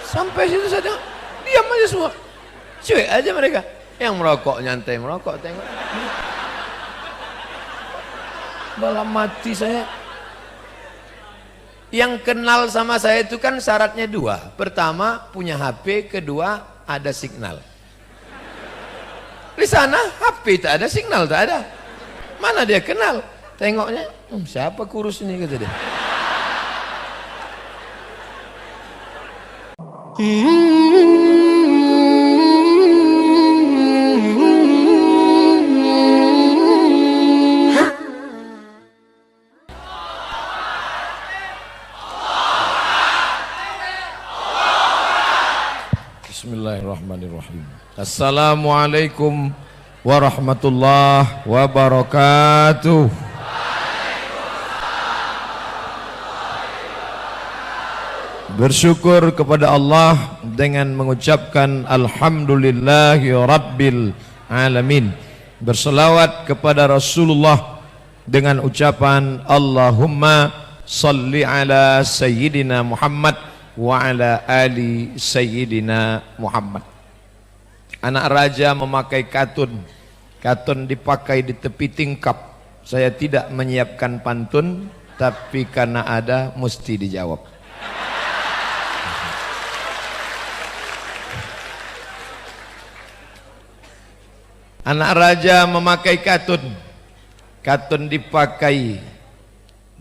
Sampai situ saya tengok, diam aja semua. Cuek aja mereka. Yang merokok nyantai merokok, tengok. Dalam mati saya. Yang kenal sama saya itu kan syaratnya dua. Pertama punya HP, kedua ada signal. Di sana HP tak ada, signal tak ada. Mana dia kenal? Tengoknya, siapa kurus ini kata dia. Bismillahirrahmanirrahim. Assalamualaikum warahmatullahi wabarakatuh. Bersyukur kepada Allah dengan mengucapkan alhamdulillahi rabbil alamin. Berselawat kepada Rasulullah dengan ucapan Allahumma salli ala sayyidina Muhammad wa ala ali sayyidina Muhammad. Anak raja memakai katun. Katun dipakai di tepi tingkap. Saya tidak menyiapkan pantun, tapi karena ada mesti dijawab. Anak raja memakai katun. Katun dipakai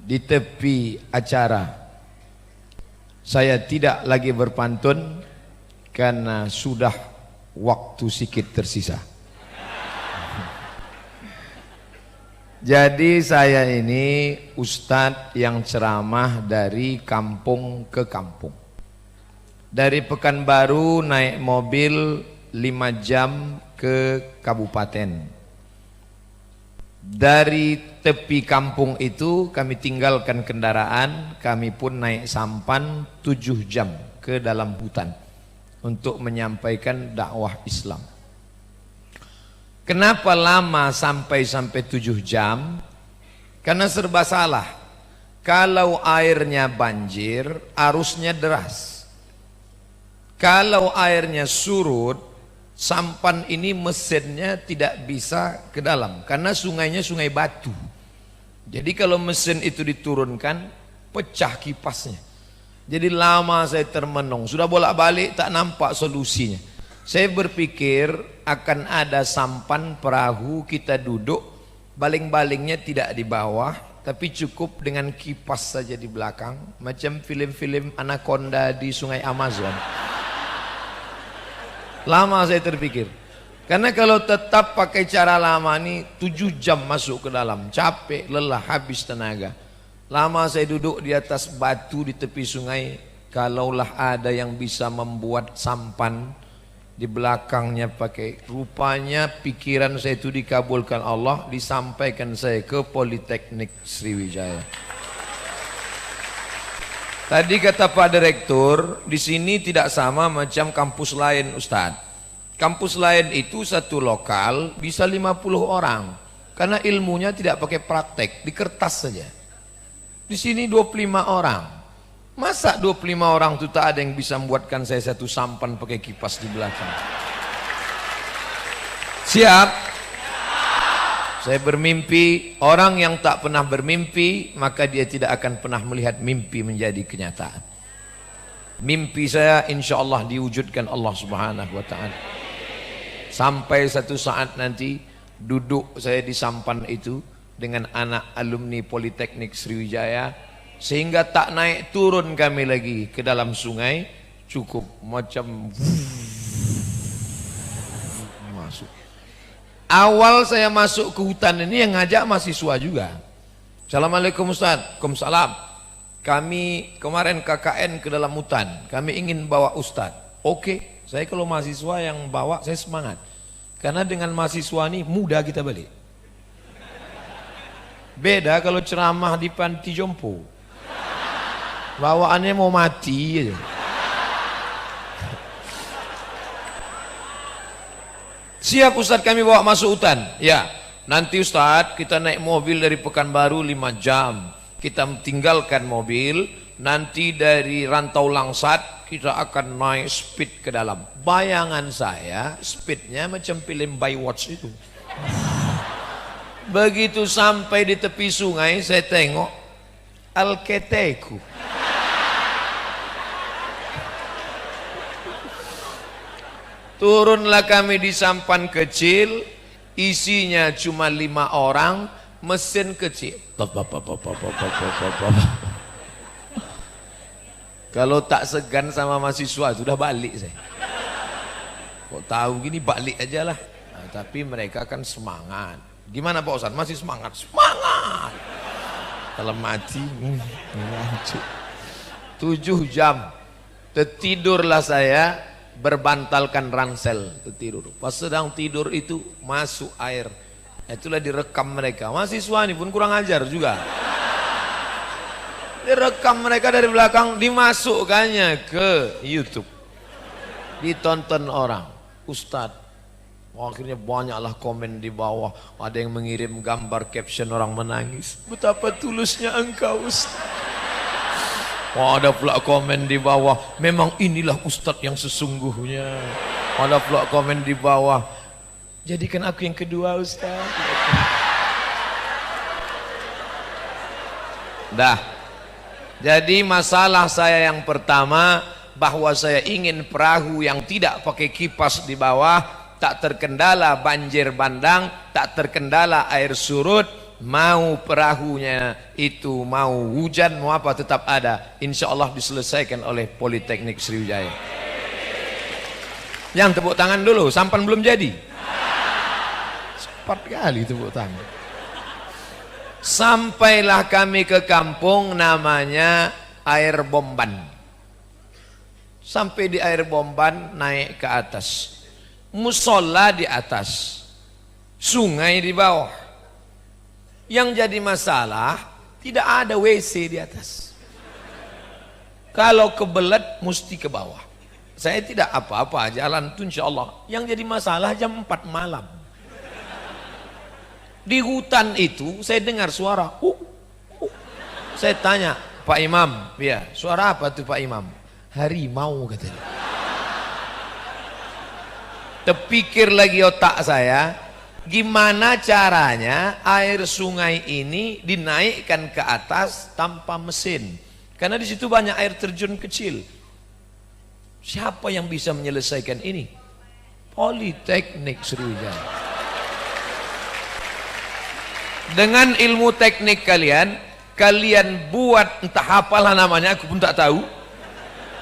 di tepi acara. Saya tidak lagi berpantun karena sudah waktu sedikit tersisa. Jadi saya ini ustadz yang ceramah dari kampung ke kampung. Dari Pekanbaru naik mobil 5 jam ke kabupaten. Dari tepi kampung itu kami tinggalkan kendaraan, kami pun naik sampan 7 jam ke dalam hutan untuk menyampaikan dakwah Islam. Kenapa lama sampai 7 jam? Karena serba salah. Kalau airnya banjir, arusnya deras. Kalau airnya surut, sampan ini mesinnya tidak bisa ke dalam karena sungainya sungai batu. Jadi kalau mesin itu diturunkan, pecah kipasnya. Jadi lama saya termenung, sudah bolak-balik tak nampak solusinya. Saya berpikir akan ada sampan perahu, kita duduk, baling-balingnya tidak di bawah, tapi cukup dengan kipas saja di belakang, macam film-film Anaconda di sungai Amazon. Lama saya terpikir, karena kalau tetap pakai cara lama ini 7 jam masuk ke dalam, capek, lelah, habis tenaga. Lama saya duduk di atas batu di tepi sungai. Kalaulah ada yang bisa membuat sampan di belakangnya pakai, rupanya pikiran saya itu dikabulkan Allah, disampaikan saya ke Politeknik Sriwijaya. Tadi kata Pak Direktur, di sini tidak sama macam kampus lain Ustadz. Kampus lain itu satu lokal bisa 50 orang. Karena ilmunya tidak pakai praktek, di kertas saja. Di sini 25 orang. Masa 25 orang itu tak ada yang bisa membuatkan saya satu sampan pakai kipas di belakang? Siap? Saya bermimpi, orang yang tak pernah bermimpi, maka dia tidak akan pernah melihat mimpi menjadi kenyataan. Mimpi saya insya Allah diwujudkan Allah Subhanahu wa ta'ala. Sampai satu saat nanti duduk saya di sampan itu dengan anak alumni Politeknik Sriwijaya, sehingga tak naik turun kami lagi ke dalam sungai, cukup macam masuk. Awal saya masuk ke hutan ini yang ngajak mahasiswa juga. Assalamualaikum Ustaz. Waalaikumsalam. Kami kemarin KKN ke dalam hutan, kami ingin bawa Ustaz. Oke, saya kalau mahasiswa yang bawa saya semangat. Karena dengan mahasiswa ini mudah kita balik. Beda kalau ceramah di panti jompo. Bawaannya mau mati aja. Siap Ustadz, kami bawa masuk hutan. Ya, nanti Ustadz kita naik mobil dari Pekanbaru 5 jam. Kita tinggalkan mobil, nanti dari Rantau Langsat kita akan naik speed ke dalam. Bayangan saya speednya macam film Baywatch itu. Begitu sampai di tepi sungai saya tengok Alketeku. Turunlah kami di sampan kecil, isinya cuma 5 orang, mesin kecil. Kalau tak segan sama mahasiswa sudah balik saya. Kok tahu gini balik aja lah. Nah, tapi mereka kan semangat. Gimana Pak Ustadz? Masih semangat? Semangat. Kalau mati, 7 jam. Tertidurlah saya. Berbantalkan ransel tertidur. Pas sedang tidur itu masuk air. Itulah direkam mereka. Mahasiswa ini pun kurang ajar juga. Direkam mereka dari belakang, dimasukkannya ke YouTube. Ditonton orang. Ustadz. Akhirnya banyaklah komen di bawah. Ada yang mengirim gambar caption orang menangis. Betapa tulusnya engkau Ustadz. Ada pula komen di bawah, memang inilah Ustadz yang sesungguhnya. Ada pula komen di bawah, jadikan aku yang kedua Ustadz. Dah. Jadi masalah saya yang pertama, bahwa saya ingin perahu yang tidak pakai kipas di bawah, tak terkendala banjir bandang, tak terkendala air surut. Mau perahunya itu mau hujan mau apa tetap ada, insya Allah diselesaikan oleh Politeknik Sriwijaya. Yang tepuk tangan dulu, sampan belum jadi. Cepat kali tepuk tangan. Sampailah kami ke kampung namanya Air Bomban. Sampai di Air Bomban naik ke atas, musola di atas, sungai di bawah. Yang jadi masalah tidak ada WC di atas. Kalau kebelet mesti ke bawah. Saya tidak apa-apa, jalan itu insya Allah. Yang jadi masalah jam 4 malam. Di hutan itu saya dengar suara. Saya tanya Pak Imam, ya suara apa tuh Pak Imam? Harimau katanya. Terpikir lagi otak saya. Gimana caranya air sungai ini dinaikkan ke atas tanpa mesin? Karena di situ banyak air terjun kecil. Siapa yang bisa menyelesaikan ini? Politeknik Sriwijaya. Dengan ilmu teknik kalian buat entah apalah namanya, aku pun tak tahu.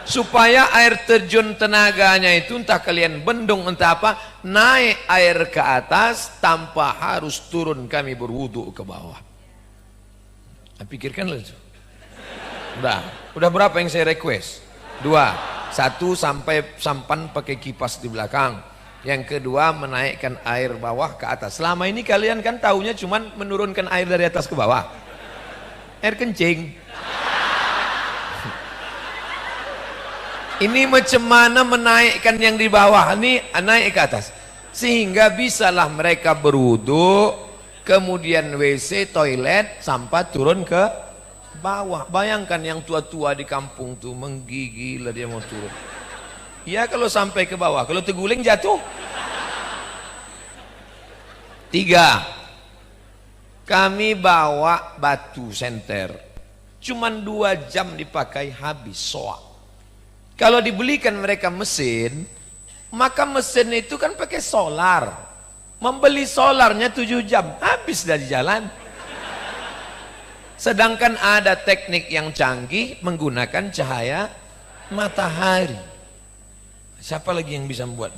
Supaya air terjun tenaganya itu entah kalian bendung entah apa, naik air ke atas tanpa harus turun kami berwudu ke bawah. Nah, pikirkanlah itu. Udah berapa yang saya request? 2. 1 sampai sampan pakai kipas di belakang. Yang kedua menaikkan air bawah ke atas. Selama ini kalian kan taunya cuman menurunkan air dari atas ke bawah. Air kencing. Ini macam mana menaikkan yang di bawah ini naik ke atas sehingga bisalah mereka berwudu, kemudian WC, toilet, sampah turun ke bawah. Bayangkan yang tua-tua di kampung tuh menggigil dia mau turun. Ya kalau sampai ke bawah, kalau terguling jatuh. 3. Kami bawa batu senter. Cuman 2 jam dipakai habis soak. Kalau dibelikan mereka mesin, maka mesin itu kan pakai solar. Membeli solarnya 7 jam, habis dari jalan. Sedangkan ada teknik yang canggih menggunakan cahaya matahari. Siapa lagi yang bisa membuat?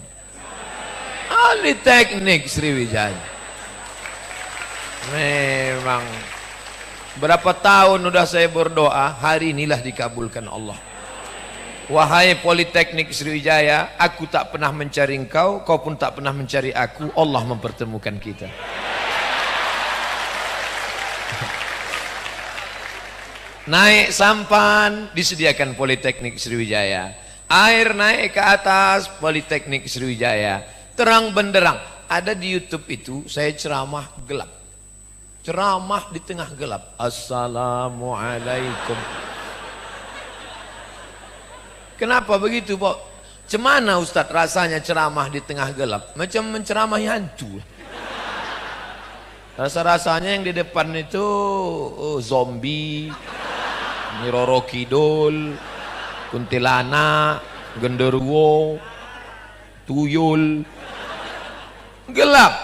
Ahli teknik Sriwijaya. Memang berapa tahun udah saya berdoa, hari inilah dikabulkan Allah. Wahai Politeknik Sriwijaya, aku tak pernah mencari engkau, kau pun tak pernah mencari aku, Allah mempertemukan kita. Naik sampan disediakan Politeknik Sriwijaya. Air naik ke atas Politeknik Sriwijaya. Terang benderang. Ada di YouTube itu saya ceramah gelap. Ceramah di tengah gelap. Assalamualaikum. Kenapa begitu, Pak? Cemana Ustadz rasanya ceramah di tengah gelap? Macam menceramahi hantu. Rasa-rasanya yang di depan itu zombie, Nyiroro Kidul, kuntilanak, genderuwo, tuyul. Gelap.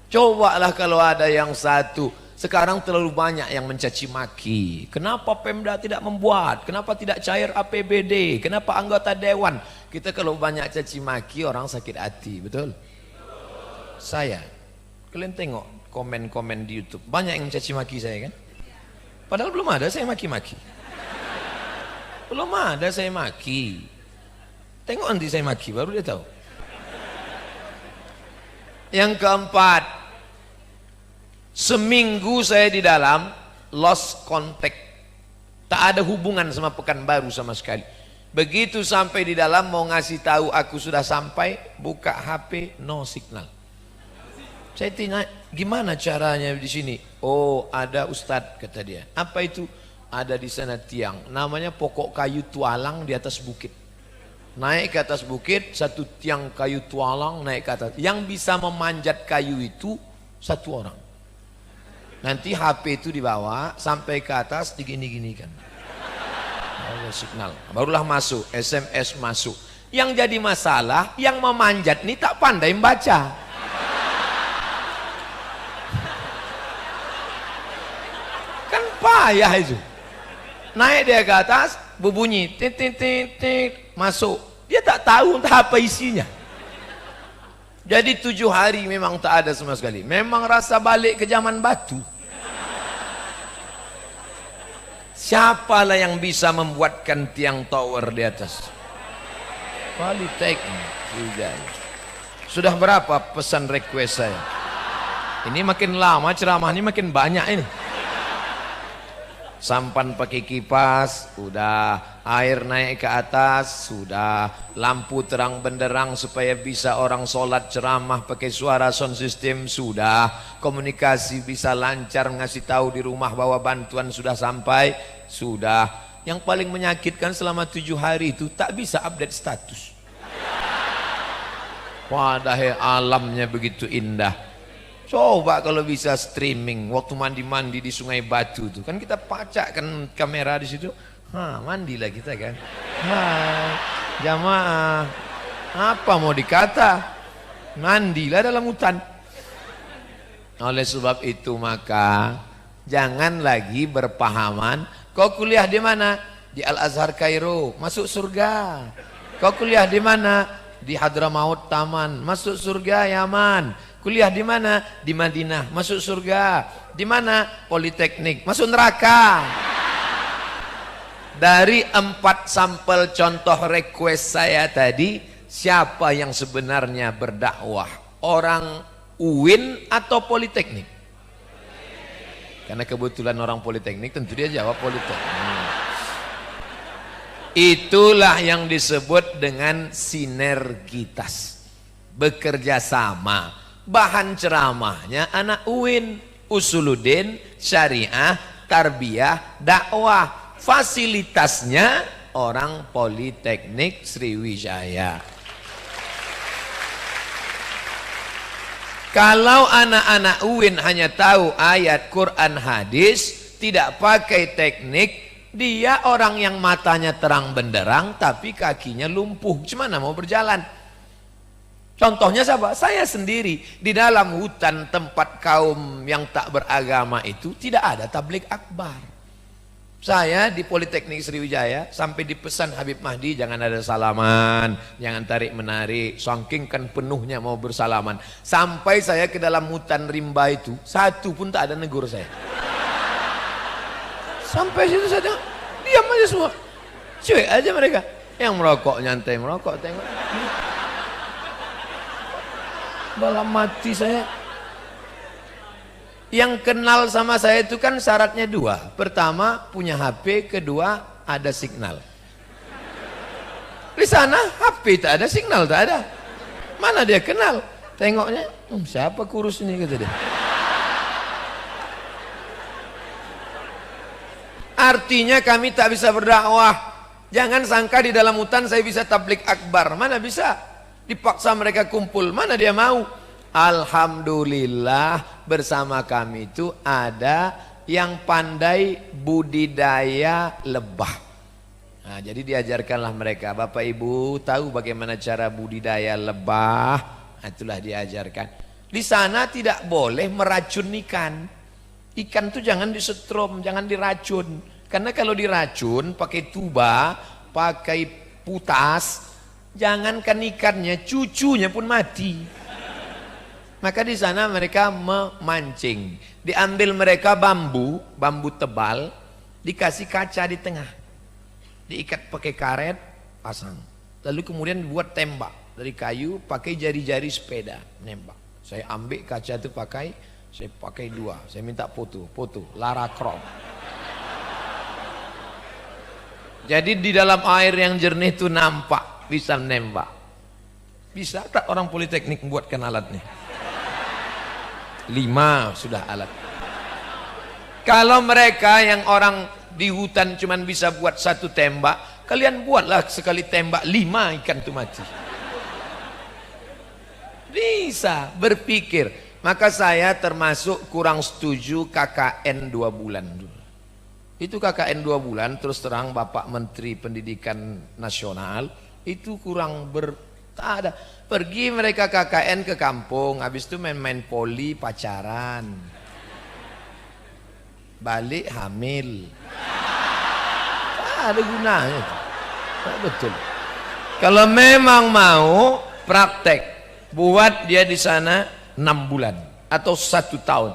Cobalah kalau ada yang satu. Sekarang terlalu banyak yang mencaci maki. Kenapa Pemda tidak membuat? Kenapa tidak cair APBD? Kenapa anggota dewan? Kita kalau banyak caci maki orang sakit hati, betul? Saya, kalian tengok komen-komen di YouTube, banyak yang mencaci maki saya kan? Padahal belum ada saya maki-maki. Belum ada saya maki. Tengok nanti saya maki, baru dia tahu. Yang keempat, seminggu saya di dalam lost contact, tak ada hubungan sama Pekanbaru sama sekali. Begitu sampai di dalam mau ngasih tahu aku sudah sampai, buka HP no signal. Saya tanya gimana caranya di sini? Oh ada Ustadz kata dia. Apa itu? Ada di sana tiang, namanya pokok kayu tualang di atas bukit. Naik ke atas bukit, satu tiang kayu tualang naik ke atas. Yang bisa memanjat kayu itu satu orang. Nanti HP itu dibawa sampai ke atas digini-ginikan. Ada signal. Barulah masuk, SMS masuk. Yang jadi masalah, yang memanjat ini tak pandai membaca. Kan payah itu. Naik dia ke atas, berbunyi, tit, tit, tit, tit, masuk. Dia tak tahu entah apa isinya. Jadi 7 hari memang tak ada sama sekali. Memang rasa balik ke zaman batu. Siapalah yang bisa membuatkan tiang tower di atas? Politeknik. Sudah berapa pesan request saya? Ini makin lama ceramah ini makin banyak ini. Sampan pakai kipas, sudah. Air naik ke atas, sudah. Lampu terang benderang supaya bisa orang sholat ceramah pakai suara sound system, sudah. Komunikasi bisa lancar, ngasih tahu di rumah bahwa bantuan sudah sampai, sudah. Yang paling menyakitkan selama 7 hari itu tak bisa update status. Padahal alamnya begitu indah. Coba kalau bisa streaming waktu mandi-mandi di Sungai Batu tuh, kan kita pacakkan kamera di situ. Mandilah kita kan. Hai jamaah, apa mau dikata? Mandilah dalam hutan. Oleh sebab itu maka jangan lagi berpahaman kau kuliah di mana? Di Al Azhar Kairo, masuk surga. Kau kuliah di mana? Di Hadramaut Taman, masuk surga Yaman. Kuliah di mana? Di Madinah, masuk surga. Di mana? Politeknik, masuk neraka. Dari 4 sampel contoh request saya tadi, siapa yang sebenarnya berdakwah? Orang UIN atau Politeknik? Karena kebetulan orang Politeknik, tentu dia jawab Politeknik. Itulah yang disebut dengan sinergitas, bekerja sama. Bahan ceramahnya anak UIN, Usuluddin, Syariah, Tarbiyah, Dakwah. Fasilitasnya orang Politeknik Sriwijaya. Kalau anak-anak UIN hanya tahu ayat Quran hadis, tidak pakai teknik, dia orang yang matanya terang benderang tapi kakinya lumpuh. Gimana mau berjalan? Contohnya siapa? Saya sendiri. Di dalam hutan tempat kaum yang tak beragama itu tidak ada tabligh akbar. Saya di Politeknik Sriwijaya sampai dipesan Habib Mahdi jangan ada salaman, jangan tarik menarik, saking kan penuhnya mau bersalaman. Sampai saya ke dalam hutan rimba itu, satu pun tak ada negur saya. Sampai situ saya tengok, diam aja semua. Cuek aja mereka. Yang merokok nyantai merokok, tengok. Dalam mati saya. Yang kenal sama saya itu kan syaratnya 2. Pertama punya HP, kedua ada signal. Di sana HP tak ada, signal tak ada. Mana dia kenal? Tengoknya, siapa kurus ini kata dia. Artinya kami tak bisa berdakwah. Jangan sangka di dalam hutan saya bisa tablik akbar. Mana bisa? Dipaksa mereka kumpul. Mana dia mau? Alhamdulillah bersama kami itu ada yang pandai budidaya lebah. Nah, jadi diajarkanlah mereka. Bapak Ibu tahu bagaimana cara budidaya lebah? Nah, itulah diajarkan. Di sana tidak boleh meracun ikan. Ikan itu jangan disetrum, jangan diracun. Karena kalau diracun pakai tuba, pakai putas, jangankan ikannya, cucunya pun mati. Maka di sana mereka memancing. Diambil mereka bambu tebal, dikasih kaca di tengah. Diikat pakai karet, pasang. Lalu kemudian buat tembak dari kayu, pakai jari-jari sepeda, nembak. Saya ambil kaca itu saya pakai 2. Saya minta foto, Lara Croft. Jadi di dalam air yang jernih itu nampak bisa nembak. Bisa tak orang politeknik membuatkan alatnya? 5 sudah alat. Kalau mereka yang orang di hutan cuman bisa buat 1 tembak, kalian buatlah sekali tembak 5 ikan itu mati. Bisa berpikir. Maka saya termasuk kurang setuju KKN 2 bulan dulu. Itu KKN 2 bulan, terus terang Bapak Menteri Pendidikan Nasional itu kurang tak ada. Pergi mereka KKN ke kampung, habis itu main-main poli, pacaran, balik hamil. Tak ada gunanya. Tak betul. Kalau memang mau praktek, buat dia di sana 6 bulan atau 1 tahun.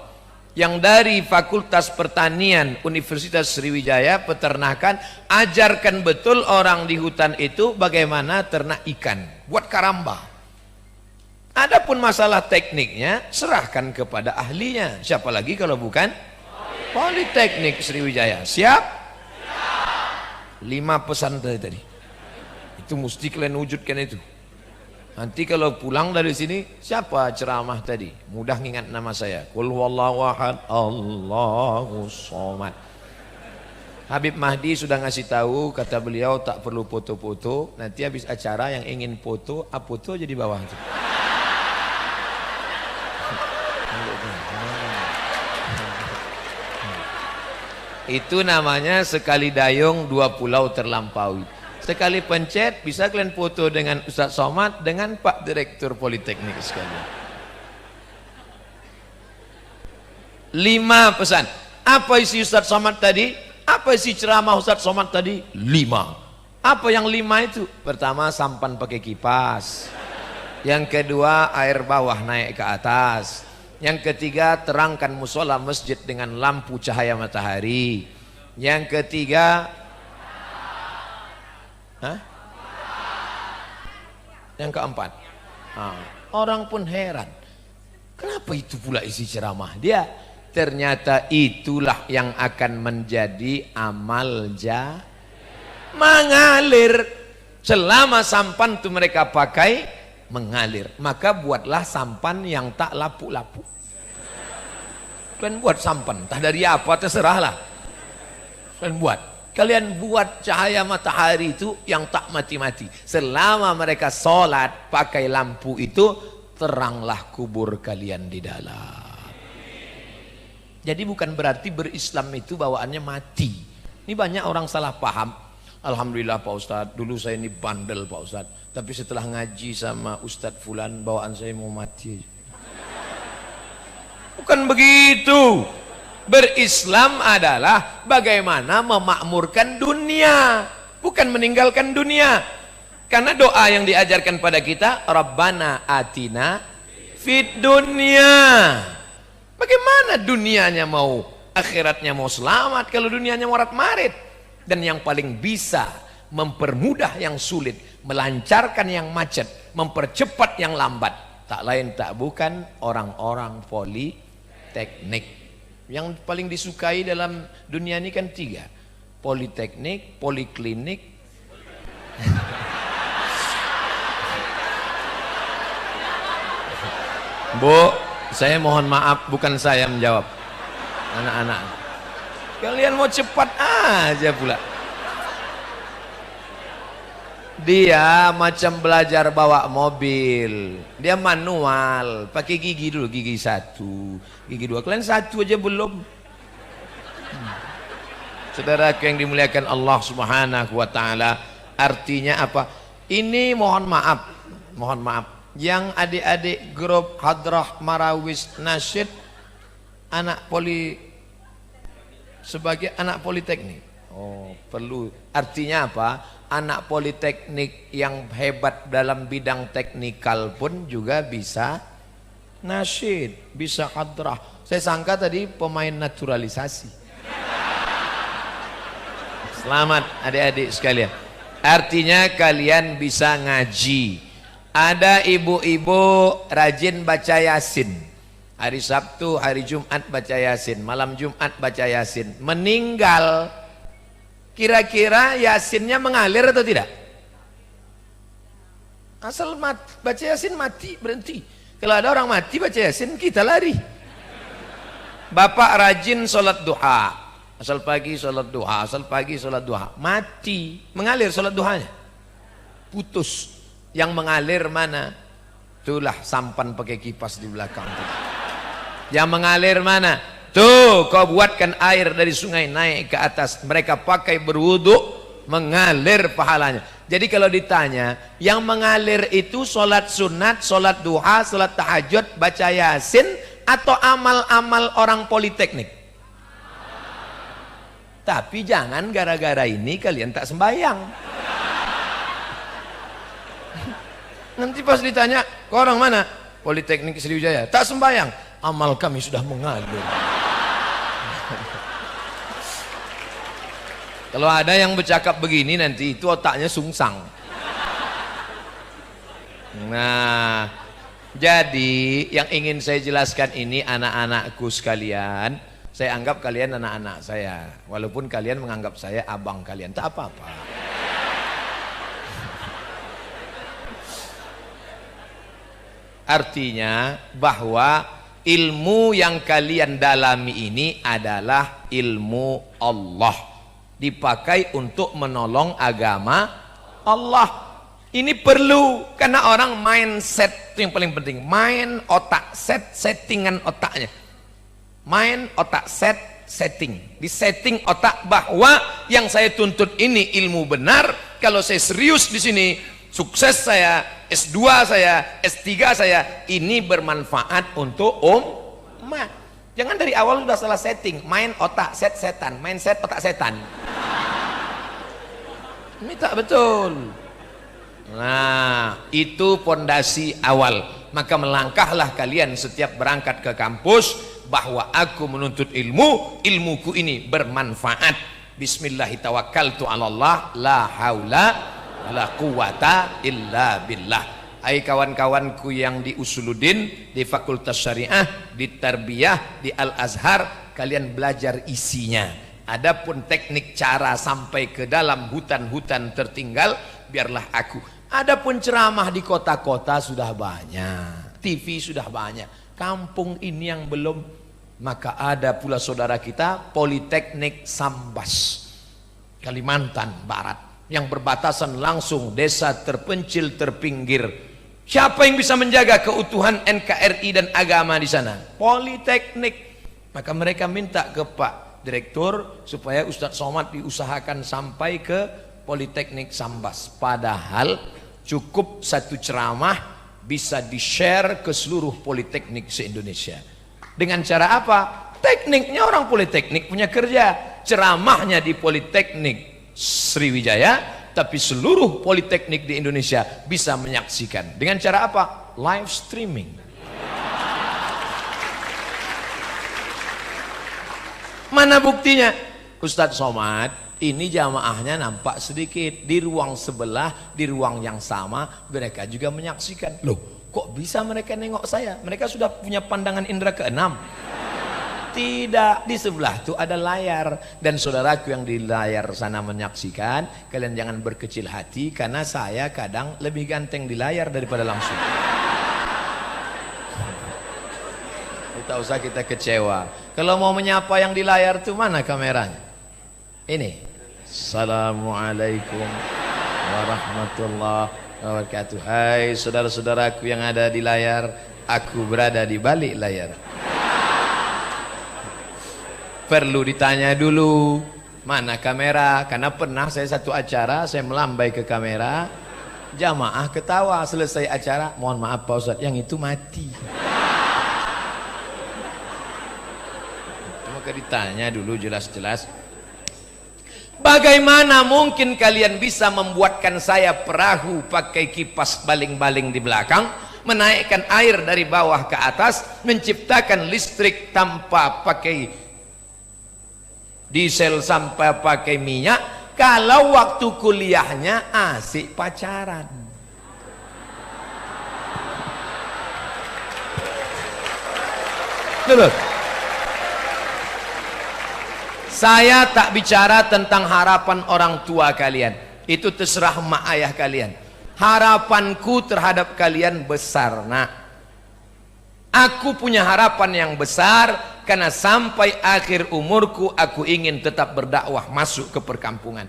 Yang dari Fakultas Pertanian Universitas Sriwijaya Peternakan, ajarkan betul orang di hutan itu bagaimana ternak ikan, buat karamba. Adapun masalah tekniknya serahkan kepada ahlinya. Siapa lagi kalau bukan Politeknik Sriwijaya. Siap? 5 pesan tadi. Itu mesti kalian wujudkan itu. Nanti kalau pulang dari sini, siapa ceramah tadi? Mudah ingat nama saya. Qul huwallahu ahad, Allahu shomad. Habib Mahdi sudah ngasih tahu, kata beliau tak perlu foto-foto. Nanti habis acara yang ingin foto, foto aja di bawah itu. Itu namanya sekali dayung 2 pulau terlampaui. Sekali pencet bisa kalian foto dengan Ustaz Somad dengan Pak Direktur Politeknik sekalian. 5 pesan. Apa isi Ustaz Somad tadi? Apa isi ceramah Ustaz Somad tadi? 5. Apa yang 5 itu? Pertama, sampan pakai kipas. Yang kedua, air bawah naik ke atas. Yang ketiga, terangkan musola masjid dengan lampu cahaya matahari. Yang ketiga, yang keempat, orang pun heran, kenapa itu pula isi ceramah dia? Ternyata itulah yang akan menjadi amal mengalir. Selama sampan itu mereka pakai mengalir, maka buatlah sampan yang tak lapu-lapu. Kalian buat sampan, entah dari apa terserahlah. Kalian buat cahaya matahari itu yang tak mati-mati. Selama mereka sholat pakai lampu itu, teranglah kubur kalian di dalam. Jadi bukan berarti berislam itu bawaannya mati. Ini banyak orang salah paham. Alhamdulillah Pak Ustadz, dulu saya ini bandel Pak Ustadz, tapi setelah ngaji sama Ustadz Fulan, bawaan saya mau mati aja. Bukan begitu. Berislam adalah bagaimana memakmurkan dunia, bukan meninggalkan dunia. Karena doa yang diajarkan pada kita, Rabbana atina fid dunya. Bagaimana dunianya mau, akhiratnya mau selamat kalau dunianya morat-marit? Dan yang paling bisa mempermudah yang sulit, melancarkan yang macet, mempercepat yang lambat, tak lain tak bukan orang-orang politeknik. Yang paling disukai dalam dunia ini kan 3, politeknik, poliklinik, Bu, saya mohon maaf, bukan saya menjawab, anak-anak. Kalian mau cepat aja pula. Dia macam belajar bawa mobil. Dia manual, pakai gigi dulu, gigi satu, gigi dua. Kalian satu aja belum. Saudaraku yang dimuliakan Allah Subhanahu wa taala, artinya apa? Ini mohon maaf yang adik-adik grup Hadrah Marawis Nasyid anak poli sebagai anak politeknik. Oh, perlu. Artinya apa? Anak politeknik yang hebat dalam bidang teknikal pun juga bisa nasyid, bisa hadrah. Saya sangka tadi pemain naturalisasi. Selamat adik-adik sekalian. Artinya kalian bisa ngaji. Ada ibu-ibu rajin baca Yasin. Hari Sabtu, hari Jumat baca Yasin, malam Jumat baca Yasin. Meninggal, kira-kira Yasinnya mengalir atau tidak? Asal baca Yasin mati, berhenti. Kalau ada orang mati baca Yasin, kita lari. Bapak rajin sholat duha, asal pagi sholat duha, asal pagi sholat duha, mati, mengalir sholat duhanya, putus. Yang mengalir mana? Itulah sampan pakai kipas di belakang. Yang mengalir mana? Tuh, kau buatkan air dari sungai naik ke atas, mereka pakai berwudu, mengalir pahalanya. Jadi kalau ditanya, yang mengalir itu sholat sunat, sholat duha, sholat tahajud, baca Yasin, atau amal-amal orang politeknik? Tapi jangan gara-gara ini kalian tak sembahyang. Nanti pas ditanya, kau orang mana? Politeknik Sriwijaya. Tak sembahyang. Amal kami sudah mengalir. Kalau ada yang bercakap begini nanti itu otaknya sungsang. Nah, jadi yang ingin saya jelaskan ini anak-anakku sekalian, saya anggap kalian anak-anak saya, walaupun kalian menganggap saya abang kalian, tak apa-apa. Artinya bahwa ilmu yang kalian dalami ini adalah ilmu Allah, dipakai untuk menolong agama Allah. Ini perlu, karena orang mindset itu yang paling penting. Main otak, settingan otaknya. Main otak, setting. Di setting otak bahwa yang saya tuntut ini ilmu benar. Kalau saya serius di sini, sukses saya, S2 saya, S3 saya, ini bermanfaat untuk umat. Jangan dari awal sudah salah setting. Main otak, setan. Mindset otak setan. Ini tak betul. Nah, itu pondasi awal. Maka melangkahlah kalian setiap berangkat ke kampus bahwa aku menuntut ilmu, ilmuku ini bermanfaat. Bismillahirrahmanirrahim. La haula wala quwata illa billah. Hai kawan-kawanku yang di Usuluddin, di Fakultas Syariah, di Tarbiyah, di Al-Azhar, kalian belajar isinya. Adapun teknik cara sampai ke dalam hutan-hutan tertinggal, biarlah aku. Adapun ceramah di kota-kota sudah banyak, TV sudah banyak, kampung ini yang belum. Maka ada pula saudara kita Politeknik Sambas, Kalimantan Barat, yang berbatasan langsung desa terpencil terpinggir. Siapa yang bisa menjaga keutuhan NKRI dan agama di sana? Politeknik. Maka mereka minta ke Pak Direktur supaya Ustadz Somad diusahakan sampai ke Politeknik Sambas. Padahal cukup satu ceramah bisa di-share ke seluruh politeknik se-Indonesia. Dengan cara apa? Tekniknya orang politeknik punya kerja, ceramahnya di Politeknik Sriwijaya, tapi seluruh politeknik di Indonesia bisa menyaksikan. Dengan cara apa? Live streaming. Mana buktinya? Ustadz Somad, ini jamaahnya nampak sedikit. Di ruang sebelah, di ruang yang sama, mereka juga menyaksikan. Loh, kok bisa mereka nengok saya? Mereka sudah punya pandangan indera keenam. Tidak, di sebelah itu ada layar. Dan saudaraku yang di layar sana menyaksikan, kalian jangan berkecil hati, karena saya kadang lebih ganteng di layar daripada langsung. Tak usah kita kecewa. Kalau mau menyapa yang di layar itu mana kameranya? Ini. Assalamualaikum. warahmatullahi wabarakatuh. Hai saudara-saudaraku yang ada di layar, aku berada di balik layar. Perlu ditanya dulu, mana kamera? Karena pernah saya satu acara, saya melambai ke kamera, jamaah ketawa, selesai acara, mohon maaf Pak Ustadz, yang itu mati. Maka ditanya dulu jelas-jelas. Bagaimana mungkin kalian bisa membuatkan saya perahu pakai kipas baling-baling di belakang, menaikkan air dari bawah ke atas, menciptakan listrik tanpa pakai diesel sampai pakai minyak, kalau waktu kuliahnya asik pacaran? Dulu. Saya tak bicara tentang harapan orang tua kalian. Itu terserah mak ayah kalian. Harapanku terhadap kalian besar, nak. Aku punya harapan yang besar, karena sampai akhir umurku aku ingin tetap berdakwah masuk ke perkampungan.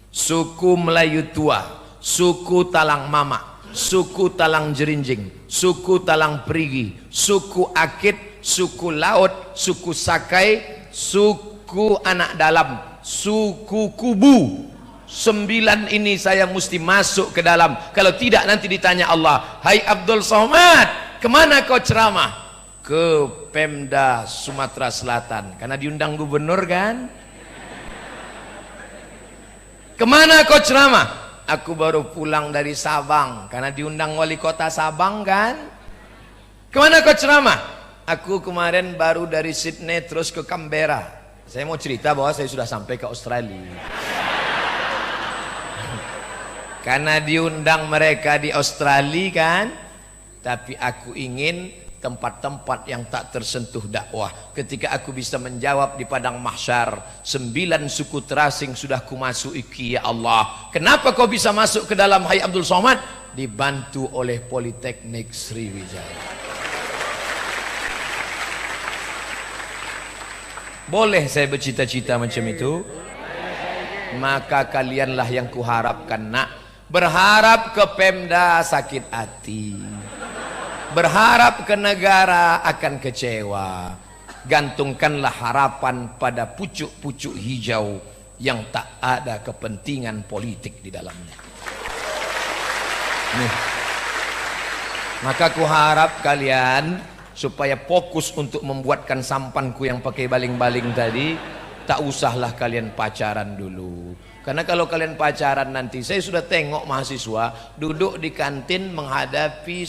Suku Melayu tua, suku Talang Mama, suku Talang Jerinjing, suku Talang Perigi, suku Akit, suku Laut, suku Sakai, suku Anak Dalam, suku Kubu. 9 ini saya mesti masuk ke dalam. Kalau tidak nanti ditanya Allah, hai Abdul Somad, kemana kau ceramah? Ke Pemda Sumatera Selatan, karena diundang gubernur kan. Kemana kau ceramah? Aku baru pulang dari Sabang, karena diundang wali kota Sabang kan. Kemana kau ceramah? Aku kemarin baru dari Sydney terus ke Canberra. Saya mau cerita bahwa saya sudah sampai ke Australia. Karena diundang mereka di Australia kan. Tapi aku ingin tempat-tempat yang tak tersentuh dakwah. Ketika aku bisa menjawab di padang mahsyar, 9 suku terasing sudah kumasuki ya Allah. Kenapa kau bisa masuk ke dalam, hai Abdul Somad? Dibantu oleh Politeknik Sriwijaya. Boleh saya bercita-cita macam itu? Maka kalianlah yang kuharapkan, nak. Berharap ke Pemda sakit hati, berharap ke negara akan kecewa. Gantungkanlah harapan pada pucuk-pucuk hijau yang tak ada kepentingan politik di dalamnya. Nih. Maka kuharap kalian supaya fokus untuk membuatkan sampanku yang pakai baling-baling tadi. Tak usahlah kalian pacaran dulu. Karena kalau kalian pacaran nanti, saya sudah tengok mahasiswa duduk di kantin menghadapi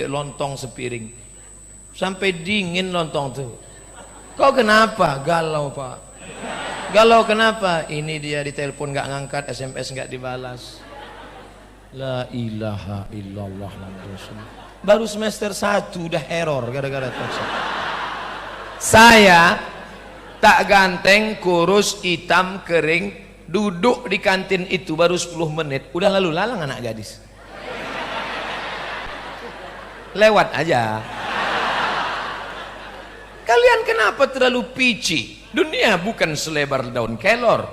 lontong sepiring. Sampai dingin lontong tuh. Kau kenapa? Galau Pak. Galau kenapa? Ini dia ditelepon gak ngangkat, SMS gak dibalas. La ilaha illallah Rasulullah. Baru semester 1 udah error gara-gara toksik. Saya tak ganteng, kurus, hitam, kering, duduk di kantin itu baru 10 menit udah lalu lalang anak gadis. Lewat aja. Kalian kenapa terlalu pici? Dunia bukan selebar daun kelor.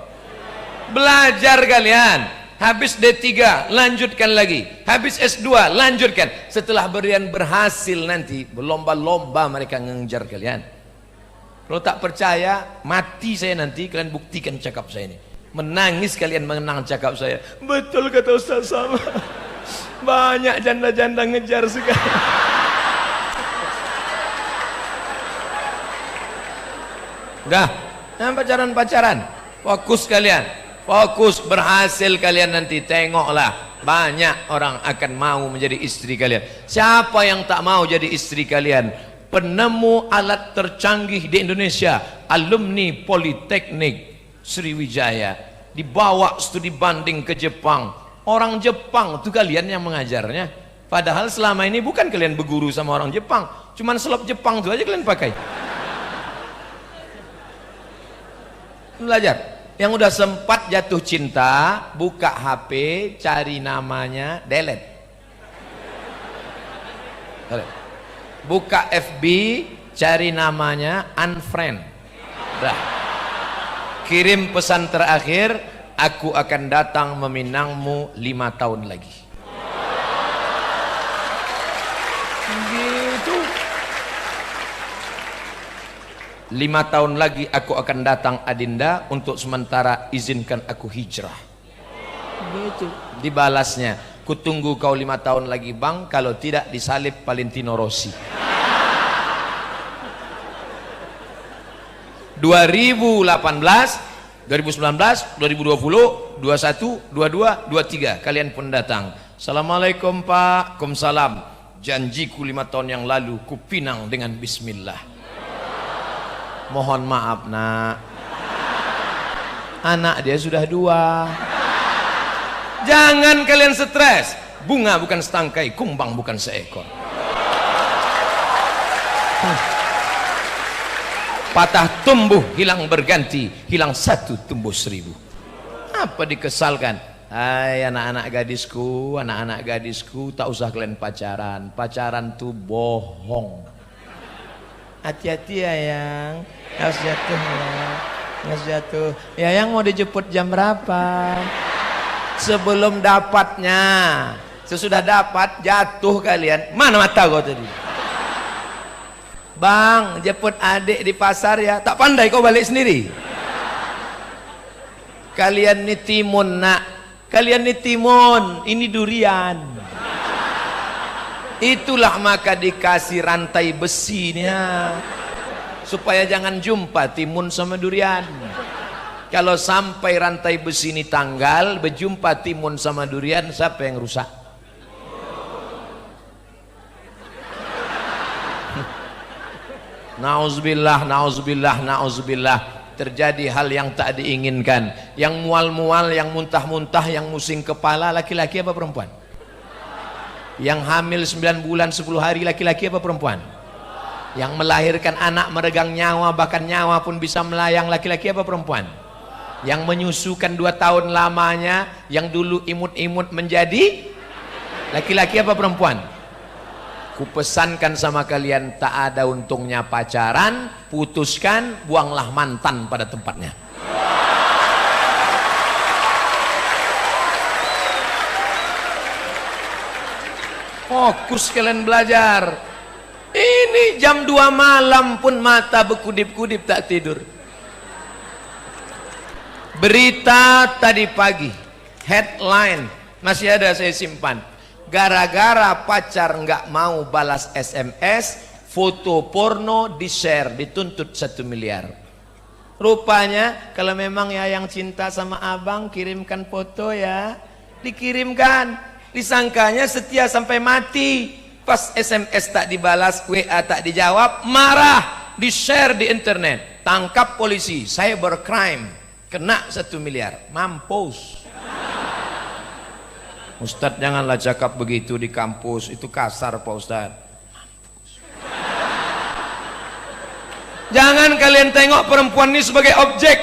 Belajar kalian. Habis D3 lanjutkan lagi, habis S2 lanjutkan. Setelah berian berhasil nanti berlomba-lomba mereka ngejar kalian. Kalau tak percaya, mati saya nanti, kalian buktikan cakap saya ini. Menangis kalian mengenang cakap saya. Betul kata Ustaz sama. Banyak janda-janda ngejar sekali. Dah, jangan pacaran-pacaran. Fokus kalian. Fokus, berhasil kalian nanti, tengoklah banyak orang akan mau menjadi istri kalian. Siapa yang tak mau jadi istri kalian? Penemu alat tercanggih di Indonesia, alumni Politeknik Sriwijaya, dibawa studi banding ke Jepang. Orang Jepang itu kalian yang mengajarnya. Padahal selama ini bukan kalian berguru sama orang Jepang, cuman selop Jepang itu aja kalian pakai. Belajar. Yang udah sempat jatuh cinta, buka HP, cari namanya, delete. Buka FB, cari namanya, unfriend. Dah. Kirim pesan terakhir, aku akan datang meminangmu 5 tahun lagi. Gitu. 5 tahun lagi aku akan datang Adinda, untuk sementara izinkan aku hijrah. Gitu. Dibalasnya, kutunggu kau 5 tahun lagi bang, kalau tidak disalib Valentino Rossi. 2018, 2019, 2020, 21, 22, 23 kalian pun datang. Assalamualaikum Pak. Waalaikumsalam. Janjiku 5 tahun yang lalu kupinang dengan bismillah. Mohon maaf nak, anak dia sudah 2. Jangan kalian stres. Bunga bukan setangkai, kumbang bukan seekor. Patah tumbuh hilang berganti, hilang 1 tumbuh 1000. Apa dikesalkan? Hai anak-anak gadisku, tak usah kalian pacaran. Pacaran tuh bohong. Hati-hati ya yang, harus jatuh ya, harus jatuh. Ya yang mau dijemput jam berapa? Sebelum dapatnya. Sesudah dapat jatuh kalian. Mana mata kau tadi? Bang, jemput adik di pasar ya. Tak pandai kau balik sendiri. Kalian ni timun nak. Kalian ni timun. Ini durian. Itulah maka dikasih rantai besinya, supaya jangan jumpa timun sama durian. Kalau sampai rantai besi ini tanggal, berjumpa timun sama durian, siapa yang rusak? Nauzubillah, nauzubillah, nauzubillah. Terjadi hal yang tak diinginkan, yang mual-mual, yang muntah-muntah, yang musing kepala. Laki-laki apa perempuan? Yang hamil 9 bulan 10 hari, laki-laki apa perempuan? Yang melahirkan anak meregang nyawa, bahkan nyawa pun bisa melayang, laki-laki apa perempuan? Yang menyusukan 2 tahun lamanya, yang dulu imut-imut menjadi laki-laki apa perempuan? Kupesankan sama kalian, tak ada untungnya pacaran, putuskan, buanglah mantan pada tempatnya. Fokus kalian belajar. Ini jam 2 malam pun mata berkudip-kudip tak tidur. Berita tadi pagi, headline masih ada saya simpan. Gara-gara pacar nggak mau balas SMS, foto porno di-share, dituntut 1 miliar. Rupanya kalau memang ya yang cinta sama abang, kirimkan foto ya. Dikirimkan. Disangkanya setia sampai mati. Pas SMS tak dibalas, WA tak dijawab, marah, di-share di internet. Tangkap polisi, cybercrime, kena 1 miliar. Mampus. Ustadz janganlah cakap begitu di kampus, itu kasar Pak Ustadz. Jangan kalian tengok perempuan ini sebagai objek.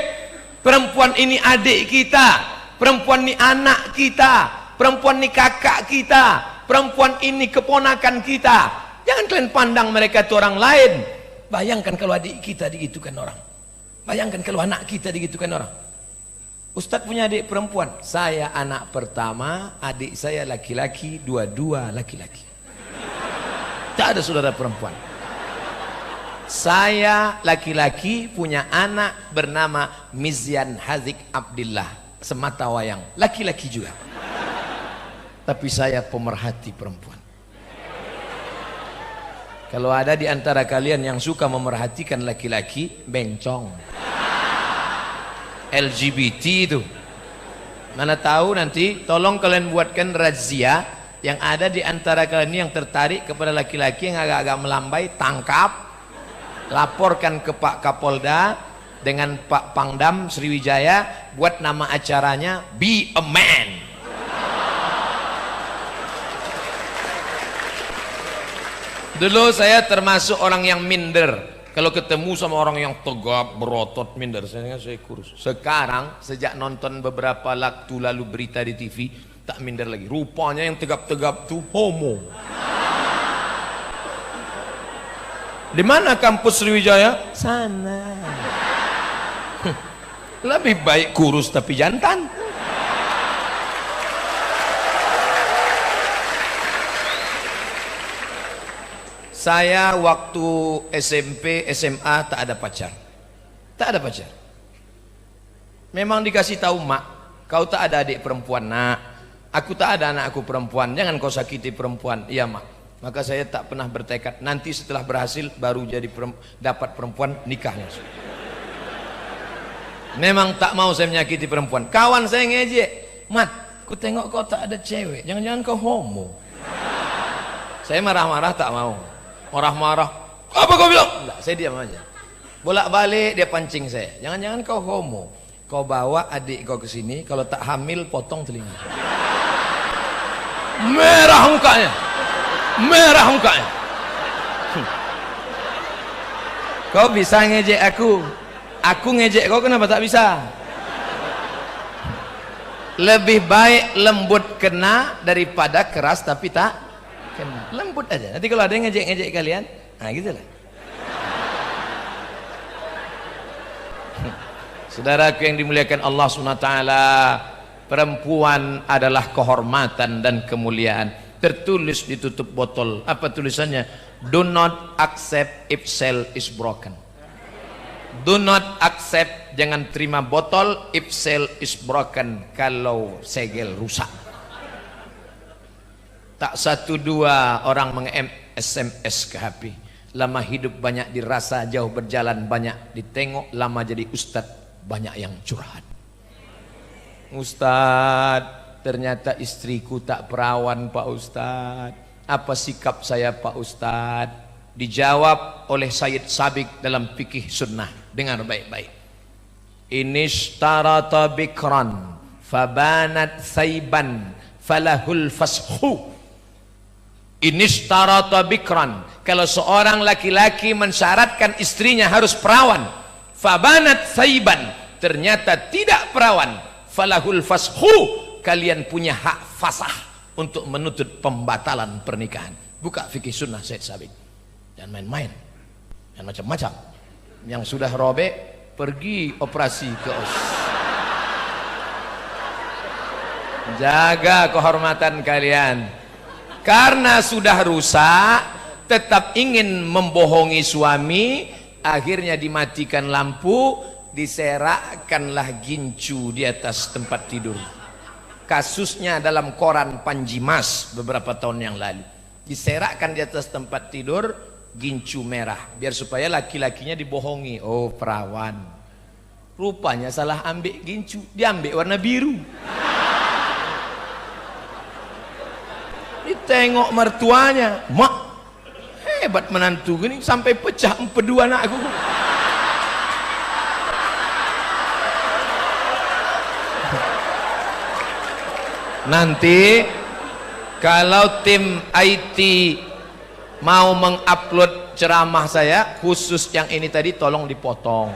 Perempuan ini adik kita, perempuan ini anak kita, perempuan ini kakak kita, perempuan ini keponakan kita. Jangan kalian pandang mereka itu orang lain. Bayangkan kalau adik kita digitukan orang. Bayangkan kalau anak kita digitukan orang. Ustadz punya adik perempuan. Saya anak pertama, adik saya laki-laki, dua-dua laki-laki. Tak ada saudara perempuan. Saya laki-laki punya anak bernama Mizyan Hazik Abdillah, semata wayang, laki-laki juga. Tapi saya pemerhati perempuan. Kalau ada di antara kalian yang suka memerhatikan laki-laki, bencong. LGBT itu. Mana tahu nanti, tolong kalian buatkan razia yang ada di antara kalian yang tertarik kepada laki-laki yang agak-agak melambai, tangkap, laporkan ke Pak Kapolda dengan Pak Pangdam Sriwijaya, buat nama acaranya Be a Man. Dulu saya termasuk orang yang minder. Kalau ketemu sama orang yang tegap, berotot, minder, saya kurus. Sekarang sejak nonton beberapa waktu lalu berita di TV, tak minder lagi. Rupanya yang tegap-tegap tuh homo. Di mana kampus Sriwijaya? Sana. Lebih baik kurus tapi jantan. Saya waktu SMP, SMA tak ada pacar. Tak ada pacar. Memang dikasih tahu mak, kau tak ada adik perempuan nak. Aku tak ada anak aku perempuan. Jangan kau sakiti perempuan. Iya mak. Maka saya tak pernah bertekad. Nanti setelah berhasil baru jadi dapat perempuan nikahnya. Memang tak mau saya menyakiti perempuan. Kawan saya ngejek, Mat, ku tengok kau tak ada cewek. Jangan-jangan kau homo. Saya marah-marah tak mau. Marah-marah. Apa kau bilang? Enggak, saya diam aja. Bolak-balik dia pancing saya. Jangan-jangan kau homo. Kau bawa adik kau ke sini, kalau tak hamil potong telinga. Merah mukanya. Merah mukanya. Kau bisa ngejek aku. Aku ngejek kau kenapa tak bisa? Lebih baik lembut kena daripada keras tapi tak kena. Lembut aja. Nanti kalau ada yang ngejek-ngejek kalian, nah gitulah. Saudaraku yang dimuliakan Allah SWT, perempuan adalah kehormatan dan kemuliaan. Tertulis di tutup botol. Apa tulisannya? Do not accept if cell is broken. Do not accept, jangan terima botol if cell is broken, kalau segel rusak. Tak satu dua orang meng-SMS ke HP. Lama hidup banyak dirasa, jauh berjalan banyak ditengok, lama jadi ustadz banyak yang curhat. Ustadz, ternyata istriku tak perawan Pak Ustadz. Apa sikap saya Pak Ustadz? Dijawab oleh Sayyid Sabiq dalam fikih sunnah. Dengar baik-baik. Inishtarata bikran fabanat saiban falahul fashu. Inishtarata bikran, kalau seorang laki-laki mensyaratkan istrinya harus perawan, fabanat saiban, ternyata tidak perawan, falahul fashu, kalian punya hak fasah untuk menuntut pembatalan pernikahan. Buka fikih sunnah Sayyid Sabiq. Jangan main-main, jangan macam-macam. Yang sudah robek pergi operasi ke OS. Jaga kehormatan kalian. Karena sudah rusak, tetap ingin membohongi suami, akhirnya dimatikan lampu, diserakkanlah gincu di atas tempat tidur. Kasusnya dalam koran Panji Mas beberapa tahun yang lalu. Diserakkan di atas tempat tidur gincu merah, biar supaya laki-lakinya dibohongi. Oh perawan, rupanya salah ambil gincu, diambil warna biru. Ditengok mertuanya, mak hebat menantu gini, sampai pecah empedu anakku. Nanti kalau tim IT mau mengupload ceramah saya khusus yang ini tadi, tolong dipotong.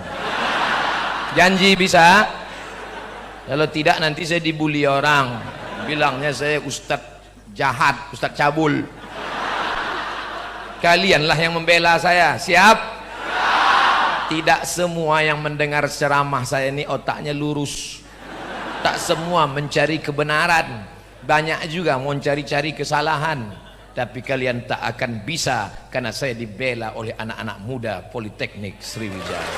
Janji bisa? Kalau tidak nanti saya dibully orang, bilangnya saya ustadz jahat, ustadz cabul. Kalianlah yang membela saya. Siap? Tidak semua yang mendengar ceramah saya ini otaknya lurus. Tak semua mencari kebenaran. Banyak juga mau cari-cari kesalahan. Tapi kalian tak akan bisa, karena saya dibela oleh anak-anak muda Politeknik Sriwijaya.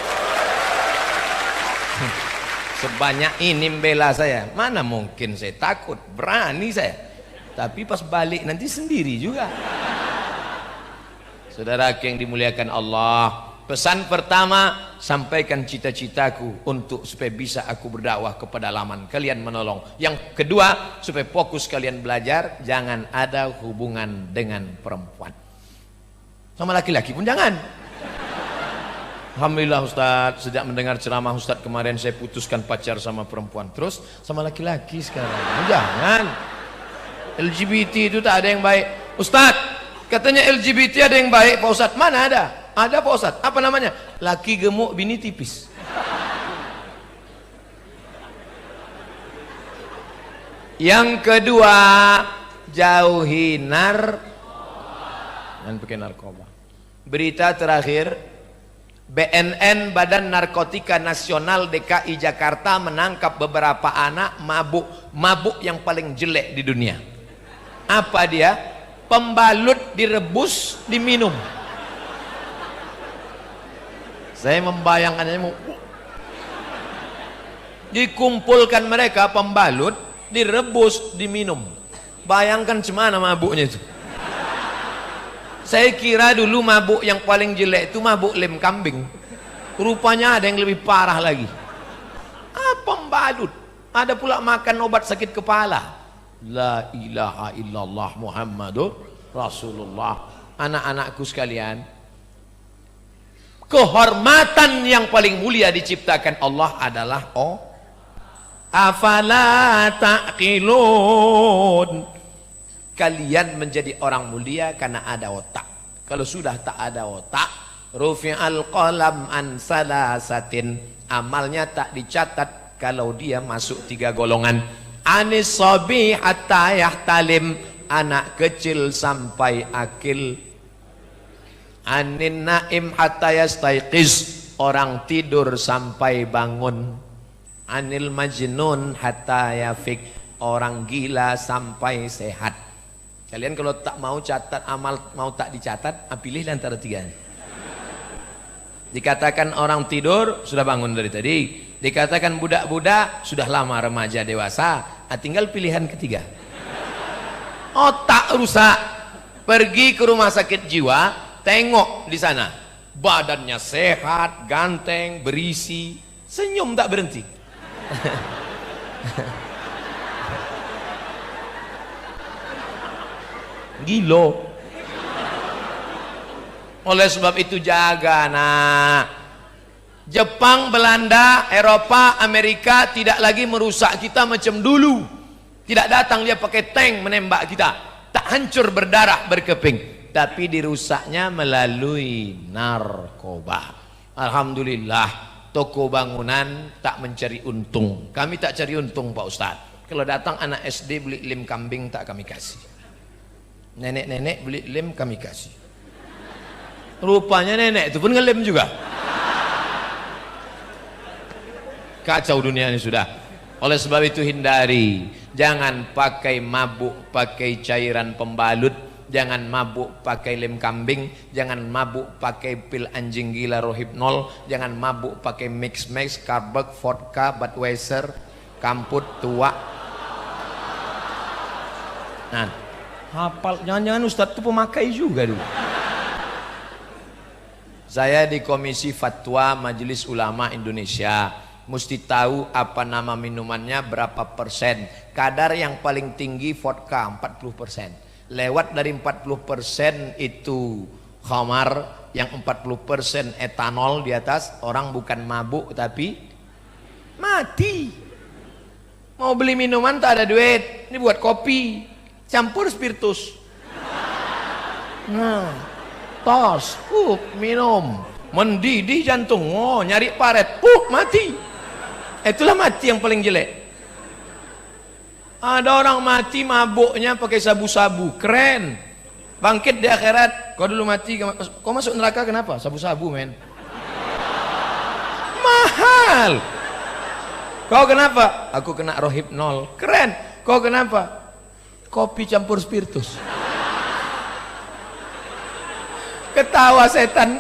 Sebanyak ini membela saya, mana mungkin saya takut? Berani saya. Tapi pas balik nanti sendiri juga. Saudara yang dimuliakan Allah, pesan pertama, sampaikan cita-citaku untuk supaya bisa aku berdakwah kepada pedalaman, kalian menolong. Yang kedua, supaya fokus kalian belajar, jangan ada hubungan dengan perempuan. Sama laki-laki pun jangan. Alhamdulillah Ustadz, sejak mendengar ceramah Ustadz kemarin saya putuskan pacar sama perempuan, terus sama laki-laki sekarang. Jangan. LGBT itu tak ada yang baik. Ustadz, katanya LGBT ada yang baik Pak Ustadz. Mana ada? Ada Pak Ustadz. Apa namanya? Laki gemuk, bini tipis. Yang kedua, jauhi dan pakai narkoba. Berita terakhir, BNN Badan Narkotika Nasional DKI Jakarta menangkap beberapa anak mabuk yang paling jelek di dunia. Apa dia? Pembalut direbus, diminum. Saya membayangkannya mau dikumpulkan mereka pembalut, direbus, diminum. Bayangkan cemana mabuknya itu. Saya kira dulu mabuk yang paling jelek itu mabuk lem kambing. Rupanya ada yang lebih parah lagi. Pembalut. Ada pula makan obat sakit kepala. La ilaha illallah Muhammadur Rasulullah. Anak-anakku sekalian, kehormatan yang paling mulia diciptakan Allah adalah afala taqilun. Kalian menjadi orang mulia karena ada otak. Kalau sudah tak ada otak, rufi'al qalam an salasatin, amalnya tak dicatat kalau dia masuk 3 golongan. Anis sabi hatta yahtalim, anak kecil sampai akil. Anin naim hatta yastaiqiz, orang tidur sampai bangun. Anil majnun hatta yafik, orang gila sampai sehat. Kalian kalau tak mau catat amal, mau tak dicatat, pilih antara 3. Dikatakan orang tidur, sudah bangun dari tadi. Dikatakan budak-budak, sudah lama remaja dewasa. Tinggal pilihan ketiga. Otak rusak, pergi ke rumah sakit jiwa, tengok di sana, badannya sehat, ganteng, berisi, senyum tak berhenti. Gilo. Oleh sebab itu jaga nak. Jepang, Belanda, Eropa, Amerika tidak lagi merusak kita macam dulu. Tidak datang dia pakai tank menembak kita. Tak hancur berdarah berkeping, tapi dirusaknya melalui narkoba. Alhamdulillah, toko bangunan tak mencari untung. Kami tak cari untung Pak Ustadz. Kalau datang anak SD beli lem kambing tak kami kasih. Nenek-nenek beli lem kami kasih. Rupanya nenek itu pun ngelem juga. Kacau dunia ini sudah. Oleh sebab itu hindari. Jangan pakai mabuk pakai cairan pembalut. Jangan mabuk pakai lem kambing. Jangan mabuk pakai pil anjing gila Rohypnol. Jangan mabuk pakai mix-mix, Karbek, vodka, Budweiser, kamput, tua. Nah, hafal. Jangan-jangan Ustadz itu pemakai juga dulu. Saya di Komisi Fatwa Majelis Ulama Indonesia, mesti tahu apa nama minumannya, berapa persen. Kadar yang paling tinggi vodka 40%. Lewat dari 40% itu khamar, yang 40% etanol di atas, orang bukan mabuk tapi mati. Mau beli minuman tak ada duit, ini buat kopi, campur spiritus. Nah, tos, minum, mendidih jantung, nyari paret, mati. Itulah mati yang paling jelek. Ada orang mati mabuknya pakai sabu-sabu, keren. Bangkit di akhirat, kau dulu mati, kau masuk neraka kenapa? Sabu-sabu men. Mahal. Kau kenapa? Aku kena Rohypnol, keren. Kau kenapa? Kopi campur spiritus. Ketawa setan.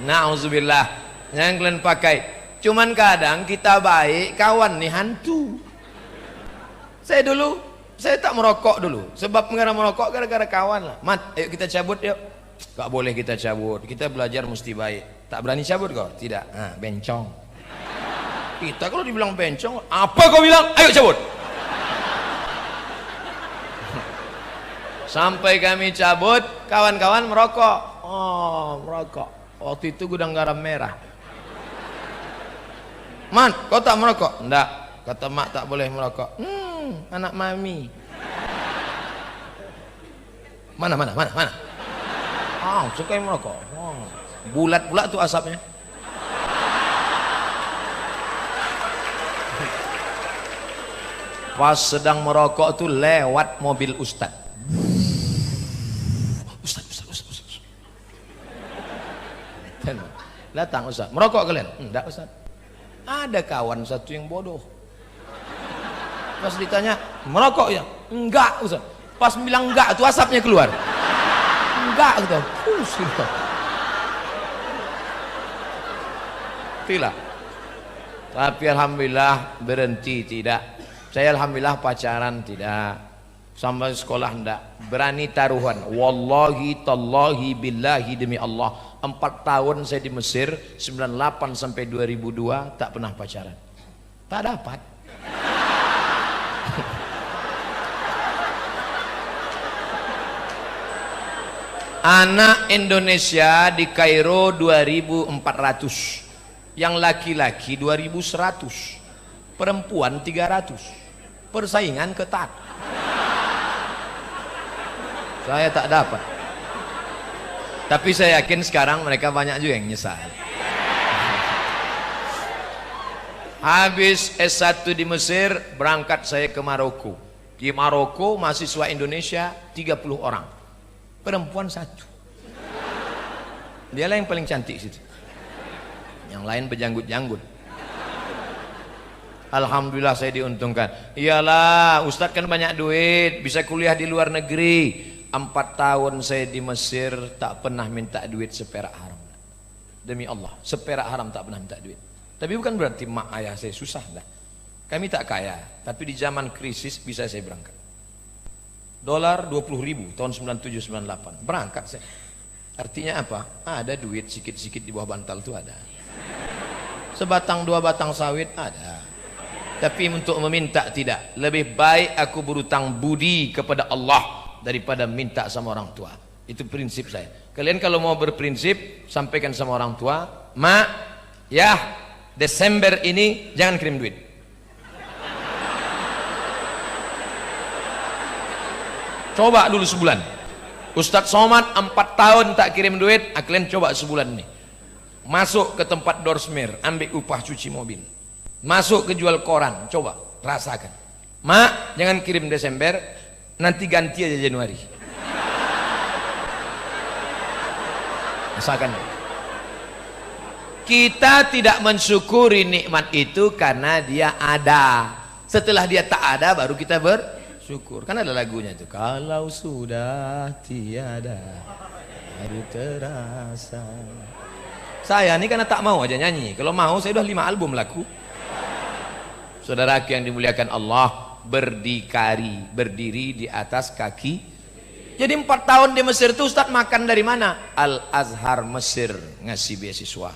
Nauzubillah. Yang kalian pakai. Cuman kadang kita baik, kawan nih hantu. Saya dulu, saya tak merokok dulu. Sebab merokok gara-gara kawan lah. Mat, ayo kita cabut yuk. Gak boleh kita cabut. Kita belajar mesti baik. Tak berani cabut kau? Tidak. Nah, bencong. Kita kalau dibilang bencong, apa kau bilang? Ayo cabut. Sampai kami cabut, kawan-kawan merokok. Oh, merokok. Waktu itu gudang garam merah. Man, kau tak merokok? Enggak. Kata mak tak boleh merokok. Anak mami. Mana? Suka merokok. Bulat pula tuh asapnya. Pas sedang merokok tuh lewat mobil Ustadz. Ustaz. Datang Ustaz, merokok kalian? Enggak Ustaz. Ada kawan satu yang bodoh. Pas ditanya, merokok ya? Enggak Ustaz. Pas bilang enggak, tuh asapnya keluar. enggak gitu. Pusing. Tidak. Tapi alhamdulillah berhenti tidak. Saya alhamdulillah pacaran tidak. Sampai sekolah enggak. Berani taruhan. Wallahi tallahi billahi demi Allah. 4 tahun saya di Mesir, 98 sampai 2002 tak pernah pacaran. Tak dapat. Anak Indonesia di Kairo 2400. Yang laki-laki 2100, perempuan 300. Persaingan ketat. Saya tak dapat. Tapi saya yakin sekarang mereka banyak juga yang nyesal. Habis S1 di Mesir, berangkat saya ke Maroko. Di Maroko mahasiswa Indonesia 30 orang, perempuan 1. Dialah yang paling cantik situ. Yang lain berjanggut-janggut. Alhamdulillah saya diuntungkan. Iyalah, Ustadz kan banyak duit, bisa kuliah di luar negeri. 4 tahun saya di Mesir tak pernah minta duit seperak haram. Demi Allah, seperak haram tak pernah minta duit. Tapi bukan berarti mak ayah saya susah dah. Kami tak kaya, tapi di zaman krisis bisa saya berangkat. Dolar 20.000 tahun 97-98. Berangkat saya. Artinya apa? Ada duit sikit-sikit di bawah bantal itu ada. Sebatang 2 batang sawit ada. Tapi untuk meminta tidak. Lebih baik aku berutang budi kepada Allah daripada minta sama orang tua. Itu prinsip saya. Kalian kalau mau berprinsip, sampaikan sama orang tua, "Ma, ya, Desember ini jangan kirim duit." Coba dulu sebulan. Ustadz Somad 4 tahun tak kirim duit, kalian coba sebulan nih. Masuk ke tempat dorsmer, ambil upah cuci mobil. Masuk ke jual koran, coba rasakan. "Ma, jangan kirim Desember, nanti ganti aja Januari." Rasakan. Kita tidak mensyukuri nikmat itu karena dia ada. Setelah dia tak ada baru kita bersyukur. Kan ada lagunya itu. Kalau sudah tiada baru terasa. Saya ini karena tak mau aja nyanyi. Kalau mau saya udah 5 album laku. Saudaraku yang dimuliakan Allah, berdiri di atas kaki. Jadi 4 tahun di Mesir itu Ustadz makan dari mana? Al-Azhar Mesir ngasih beasiswa.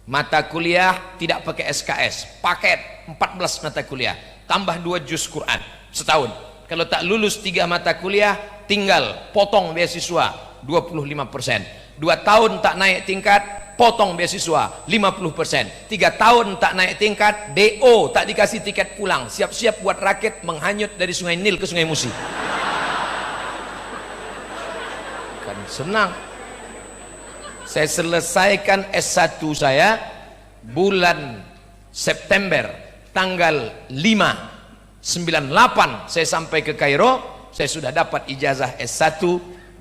Mata kuliah tidak pakai SKS, paket 14 mata kuliah, tambah 2 juz Quran setahun. Kalau tak lulus 3 mata kuliah, tinggal potong beasiswa 25%. 2 tahun tak naik tingkat, potong beasiswa 50%. 3 tahun tak naik tingkat, DO tak dikasih tiket pulang, siap-siap buat rakit menghanyut dari Sungai Nil ke Sungai Musi. Kan senang. Saya selesaikan S1 saya bulan September tanggal 5/98 saya sampai ke Kairo. Saya sudah dapat ijazah S1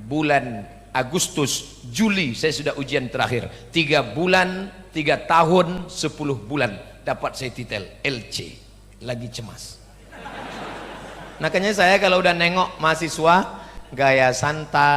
bulan Agustus, Juli saya sudah ujian terakhir. 3 bulan, 3 tahun, 10 bulan dapat saya titel LC. Lagi cemas. Makanya saya kalau udah nengok mahasiswa gaya santai.